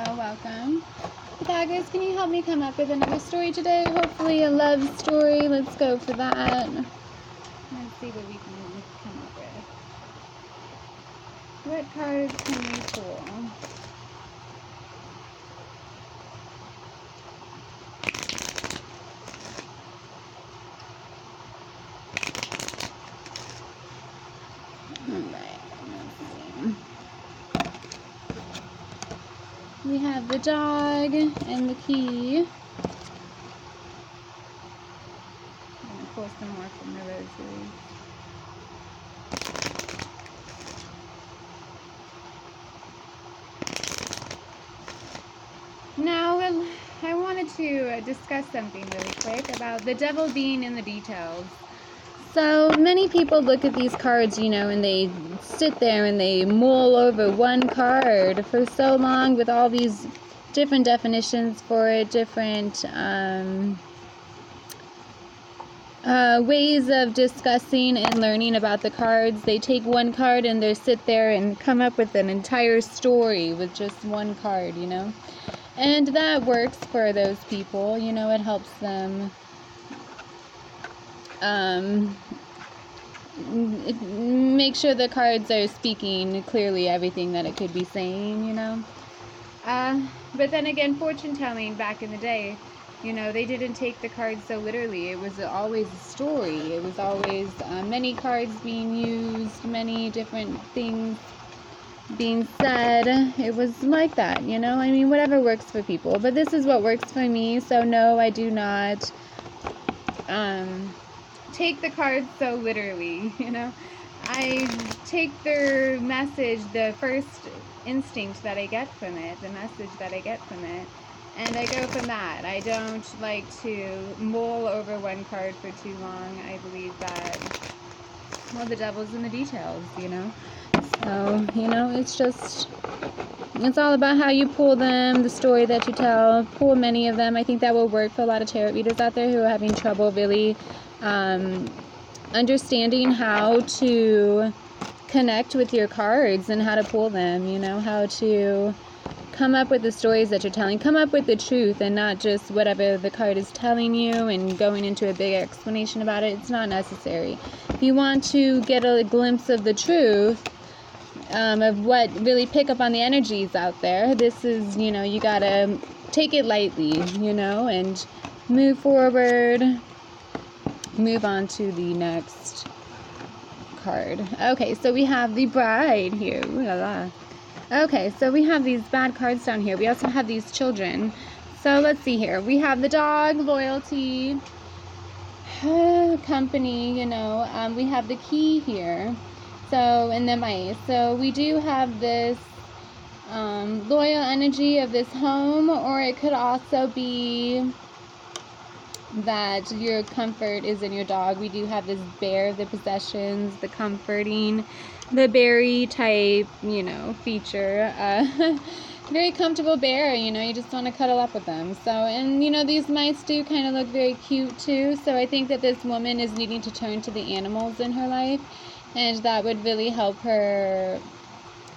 Hello, welcome. Pythagoras, can you help me come up with another story today? Hopefully a love story. Let's go for that. Let's see what we can come up with. What cards can we pull? Alright, let's see. We have the dog and the key. I'm going to pull some more from the rosary. Now, I wanted to discuss something really quick about the devil being in the details. So many people look at these cards, and they sit there and they mull over one card for so long with all these different definitions for it, different ways of discussing and learning about the cards. They take one card and they sit there and come up with an entire story with just one card, And that works for those people, it helps them make sure the cards are speaking clearly everything that it could be saying, But then again, fortune telling back in the day, they didn't take the cards so literally. It was always a story. It was always many cards being used, many different things being said. It was like that, whatever works for people. But this is what works for me, so no, I do not take the cards so literally, I take their message, the first instinct that I get from it, the message that I get from it, and I go from that. I don't like to mull over one card for too long. I believe that, the devil's in the details, So, it's all about how you pull them, the story that you tell. Pull many of them. I think that will work for a lot of tarot readers out there who are having trouble really understanding how to connect with your cards and how to pull them, how to come up with the stories that you're telling. Come up with the truth and not just whatever the card is telling you and going into a big explanation about it. It's not necessary. If you want to get a glimpse of the truth, of what really pick up on the energies out there, this is, you gotta take it lightly, and move forward, move on to the next card. Okay, so we have the bride here. Ooh la la. Okay, so we have these bad cards down here. We also have these children. So let's see here. We have the dog, loyalty, company, we have the key here. So, and the mice. So we do have this loyal energy of this home, or it could also be that your comfort is in your dog. We do have this bear, the possessions, the comforting, the berry type, feature. Very comfortable bear, you just want to cuddle up with them. So, and these mice do kind of look very cute too. So I think that this woman is needing to turn to the animals in her life, and that would really help her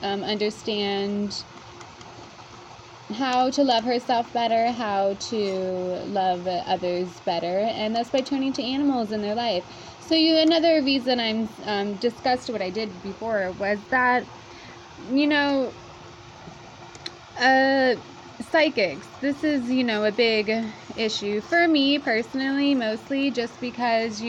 understand how to love herself better, how to love others better, and that's by turning to animals in their life. So another reason I'm discussed what I did before was that, psychics. This is, a big issue for me personally, mostly just because,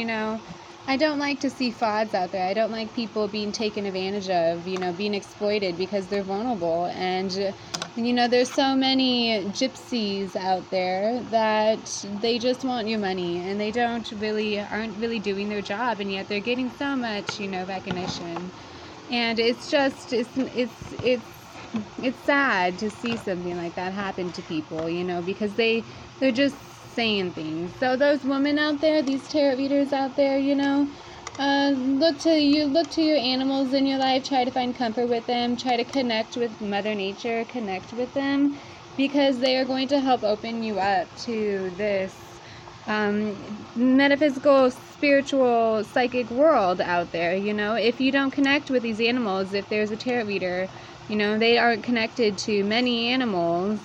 I don't like to see frauds out there. I don't like people being taken advantage of, being exploited because they're vulnerable. And, there's so many gypsies out there that they just want your money and they aren't really doing their job, and yet they're getting so much, recognition. And it's just, it's sad to see something like that happen to people, because they're just saying things. So those women out there, these tarot readers out there, look to your animals in your life. Try to find comfort with them. Try to connect with Mother Nature. Connect with them, because they are going to help open you up to this um, metaphysical, spiritual, psychic world out there. You know, if you don't connect with these animals, if there's a tarot reader, you know, they aren't connected to many animals,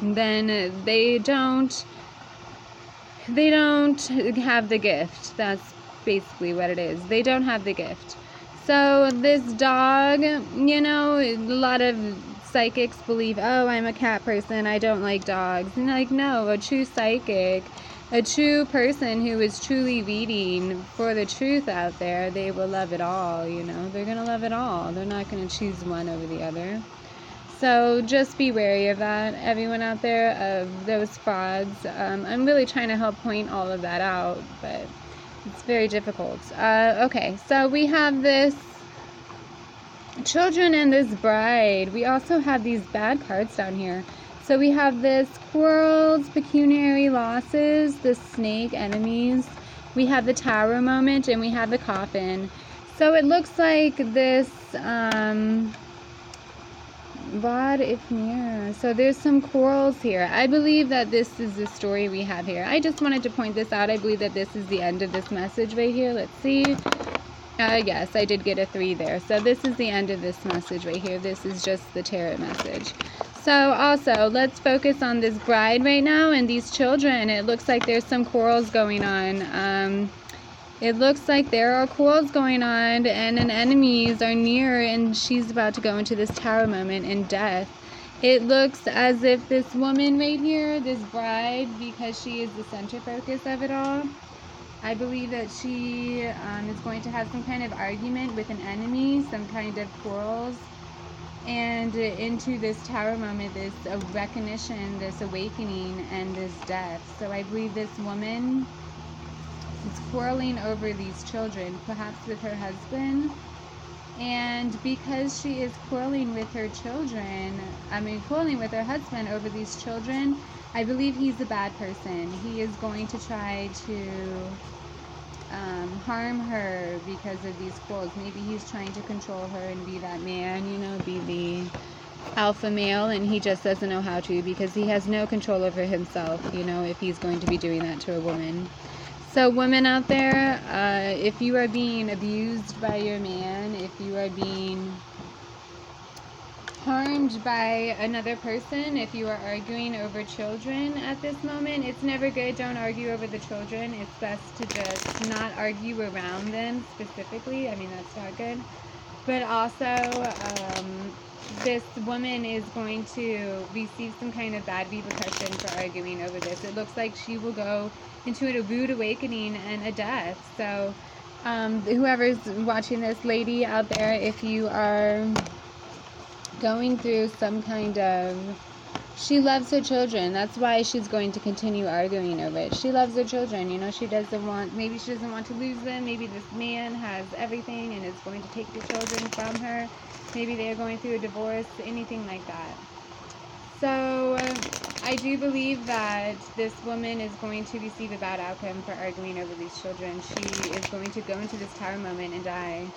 then they don't have the gift. That's basically what it is. They don't have the gift. So this dog, you know, a lot of psychics believe, oh, I'm a cat person, I don't like dogs. And like, no, a true psychic, a true person who is truly reading for the truth out there, they will love it all, you know. They're going to love it all. They're not going to choose one over the other. So just be wary of that, everyone out there, of those frauds. I'm really trying to help point all of that out, but it's very difficult. Okay, so we have this children and this bride. We also have these bad cards down here. So we have this quarrels, pecuniary losses, the snake enemies. We have the tower moment, and we have the coffin. So it looks like this... Rod if near. So there's some quarrels here. I believe that this is the story we have here. I just wanted to point this out. I believe that this is the end of this message right here. Let's see. Yes, I did get a 3 there. So this is the end of this message right here. This is just the tarot message. So also, let's focus on this bride right now and these children. It looks like there's some quarrels going on. It looks like there are quarrels going on and an enemies are near, and she's about to go into this tower moment in death. It looks as if this woman right here, this bride, because she is the center focus of it all, I believe that she is going to have some kind of argument with an enemy, some kind of quarrels, and into this tower moment, this recognition, this awakening, and this death. So I believe this woman is quarreling over these children, perhaps with her husband. And because she is quarreling with her quarreling with her husband over these children, I believe he's a bad person. He is going to try to harm her because of these quarrels. Maybe he's trying to control her and be that man, you know, be the alpha male, and he just doesn't know how to, because he has no control over himself, you know, if he's going to be doing that to a woman. So women out there, if you are being abused by your man, if you are being harmed by another person, if you are arguing over children at this moment, it's never good. Don't argue over the children. It's best to just not argue around them specifically. I mean, that's not good. But also, this woman is going to receive some kind of bad repercussion for arguing over this. It looks like she will go into a rude awakening and a death. So whoever's watching this, lady out there, if you are going through some kind of... She loves her children. That's why she's going to continue arguing over it. She loves her children. You know, maybe she doesn't want to lose them. Maybe this man has everything and is going to take the children from her. Maybe they're going through a divorce, anything like that. So I do believe that this woman is going to receive a bad outcome for arguing over these children. She is going to go into this tower moment and die.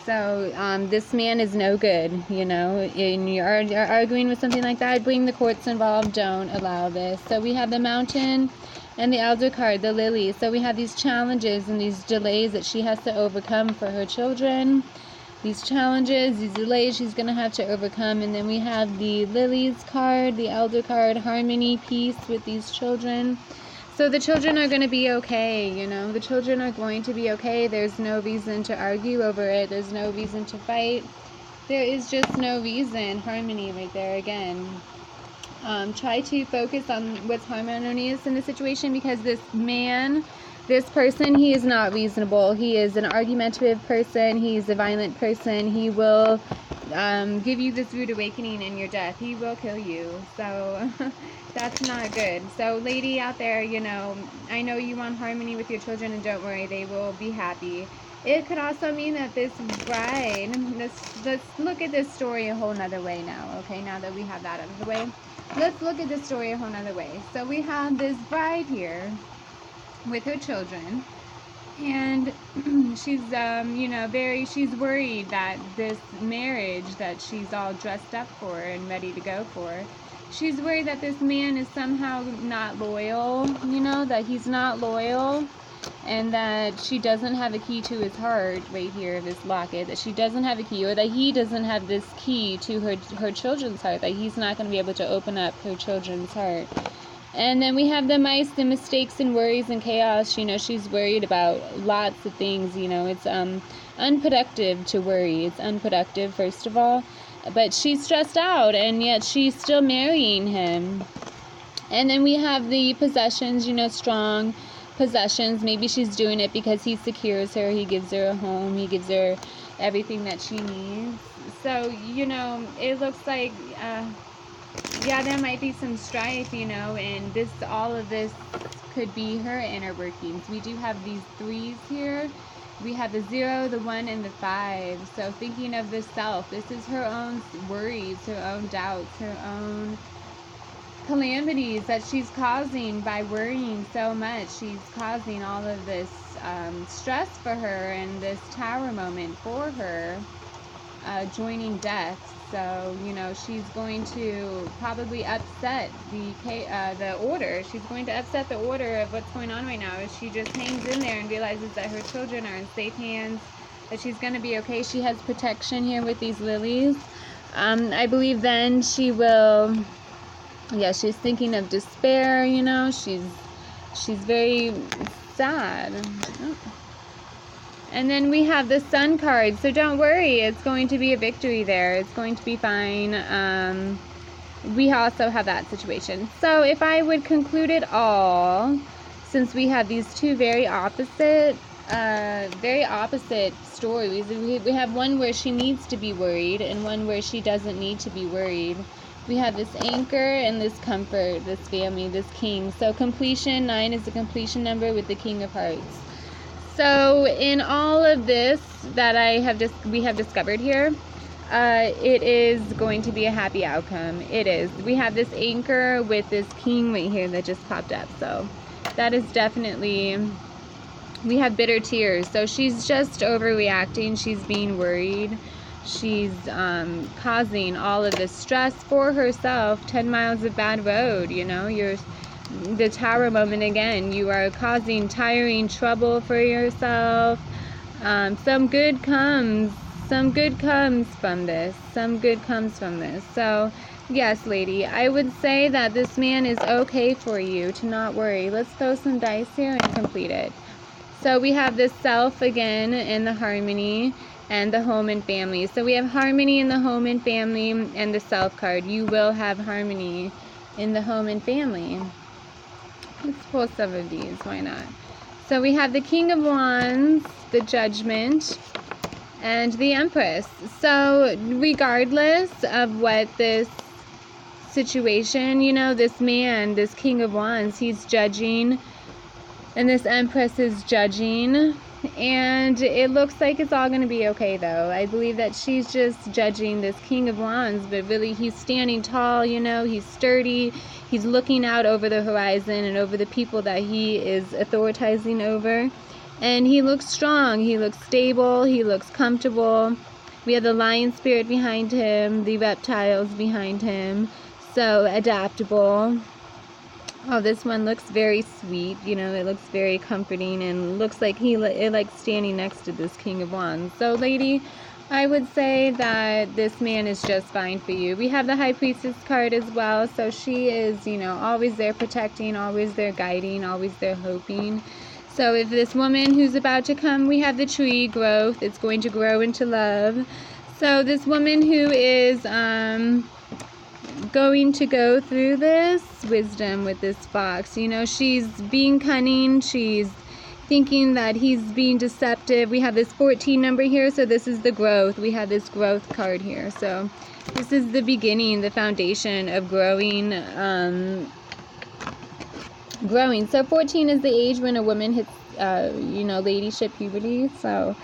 So this man is no good, you know. And you're arguing with something like that, bring the courts involved. Don't allow this. So we have the mountain and the elder card, the lily. So we have these challenges and these delays that she has to overcome for her children. These challenges, these delays she's going to have to overcome. And then we have the lilies card, the elder card, harmony, peace with these children. So the children are going to be okay, you know. The children are going to be okay. There's no reason to argue over it. There's no reason to fight. There is just no reason. Harmony right there again. Try to focus on what's harmonious in the situation, because this man, this person, he is not reasonable. He is an argumentative person. He's a violent person. He will give you this rude awakening in your death. He will kill you. So that's not good. So lady out there, you know, I know you want harmony with your children, and don't worry, they will be happy. It could also mean that this bride, let's look at this story a whole nother way now, okay? Now that we have that out of the way, let's look at this story a whole nother way. So we have this bride here with her children, and she's you know, she's worried that this marriage that she's all dressed up for and ready to go for She's worried that this man is somehow not loyal, you know, that he's not loyal, and that she doesn't have a key to his heart right here, this locket, that she doesn't have a key, or that he doesn't have this key to her children's heart, that he's not going to be able to open up her children's heart. And then we have the mice, the mistakes and worries and chaos. You know, she's worried about lots of things. You know, it's unproductive to worry. It's unproductive, first of all. But she's stressed out, and yet she's still marrying him. And then we have the possessions, you know, strong possessions. Maybe she's doing it because he secures her. He gives her a home. He gives her everything that she needs. So, you know, it looks like... yeah, there might be some strife, you know, and all of this could be her inner workings. We do have these 3s here. We have the 0, the 1, and the 5. So thinking of the self, this is her own worries, her own doubts, her own calamities that she's causing by worrying so much. She's causing all of this stress for her, and this tower moment for her, joining death. So, you know, she's going to probably upset the order. She's going to upset the order of what's going on right now. If she just hangs in there and realizes that her children are in safe hands, that she's going to be okay. She has protection here with these lilies. I believe then she will, yeah, she's thinking of despair, you know. She's very sad. Oh. And then we have the Sun card, so don't worry, it's going to be a victory there. It's going to be fine. We also have that situation. So if I would conclude it all, since we have these two very opposite stories, we have one where she needs to be worried and one where she doesn't need to be worried. We have this anchor and this comfort, this family, this king. So completion, 9 is the completion number with the King of Hearts. So in all of this that we have discovered here, it is going to be a happy outcome. It is. We have this anchor with this king right here that just popped up. So that is definitely, we have bitter tears. So she's just overreacting. She's being worried. She's causing all of this stress for herself. 10 miles of bad road, you know, the tower moment again. You are causing tiring trouble for yourself. Some good comes from this. Some good comes from this. So yes, lady, I would say that this man is okay for you to not worry. Let's throw some dice here and complete it. So we have the self again and the harmony and the home and family. So we have harmony in the home and family and the self card. You will have harmony in the home and family. Let's pull some of these, why not? So we have the King of Wands, the Judgment, and the Empress. So regardless of what this situation, you know, this man, this King of Wands, he's judging, and this Empress is judging, and it looks like it's all going to be okay, though. I believe that she's just judging this King of Wands, but really he's standing tall, you know, he's sturdy. He's looking out over the horizon and over the people that he is authorizing over. And he looks strong, he looks stable, he looks comfortable. We have the lion spirit behind him, the reptiles behind him. So adaptable. Oh, this one looks very sweet, you know, it looks very comforting, and looks like it likes standing next to this King of Wands. So, lady, I would say that this man is just fine for you. We have the High Priestess card as well. So she is, you know, always there protecting, always there guiding, always there hoping. So if this woman who's about to come, we have the tree growth. It's going to grow into love. So this woman who is going to go through this wisdom with this fox, you know, she's being cunning. She's thinking that he's being deceptive. We have this 14 number here, so this is the growth. We have this growth card here. So this is the beginning, the foundation of growing. So 14 is the age when a woman hits, you know, ladyship puberty. So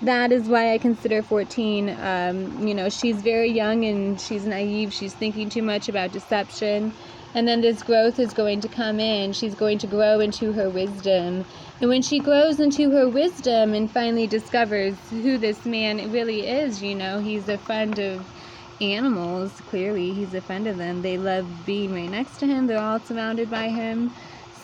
that is why I consider 14, you know, she's very young and she's naive. She's thinking too much about deception. And then this growth is going to come in. She's going to grow into her wisdom. And when she grows into her wisdom and finally discovers who this man really is, you know, he's a friend of animals. Clearly, he's offended them. They love being right next to him. They're all surrounded by him.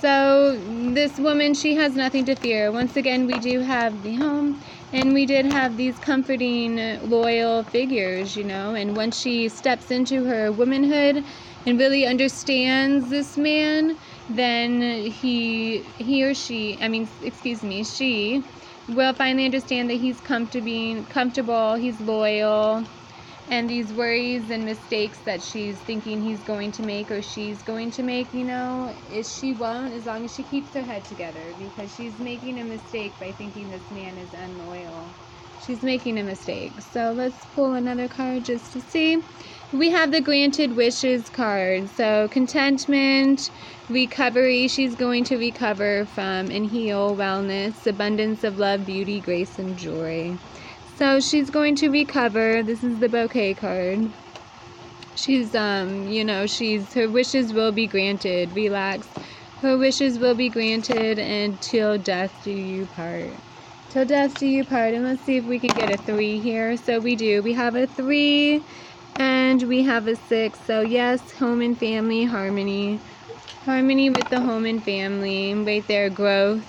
So this woman, she has nothing to fear. Once again, we do have the home, and we did have these comforting, loyal figures, you know. And once she steps into her womanhood and really understands this man, then he or she, she will finally understand that he's comfortable, he's loyal, and these worries and mistakes that she's thinking he's going to make or she's going to make, you know, she won't, as long as she keeps her head together, because she's making a mistake by thinking this man is unloyal. She's making a mistake. So let's pull another card just to see. We have the granted wishes card. So contentment, recovery. She's going to recover from and heal, wellness, abundance of love, beauty, grace, and joy. So she's going to recover. This is the bouquet card. She's, her wishes will be granted. Relax. Her wishes will be granted until death do you part. Till death do you part. And let's see if we can get a 3 here. So we do. We have a 3 and we have a 6. So yes, home and family, harmony. Harmony with the home and family. Right there, growth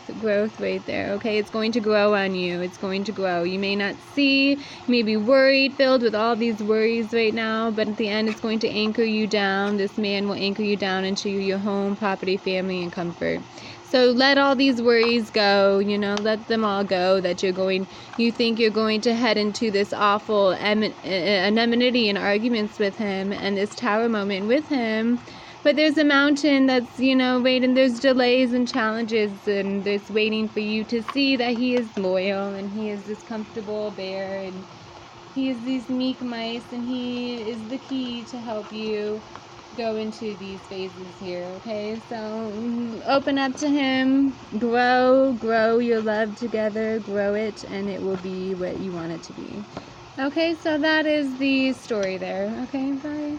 right there. Okay, it's going to grow on you. It's going to grow. You may not see, you may be worried, filled with all these worries right now, but at the end it's going to anchor you down. This man will anchor you down into your home, property, family, and comfort. So let all these worries go, you know, let them all go, that you think you're going to head into this awful enmity and arguments with him and this tower moment with him. But there's a mountain that's, waiting. There's delays and challenges, and there's waiting for you to see that he is loyal, and he is this comfortable bear, and he is these meek mice, and he is the key to help you go into these phases here, okay? So open up to him, grow your love together, grow it, and it will be what you want it to be. Okay, so that is the story there. Okay, bye.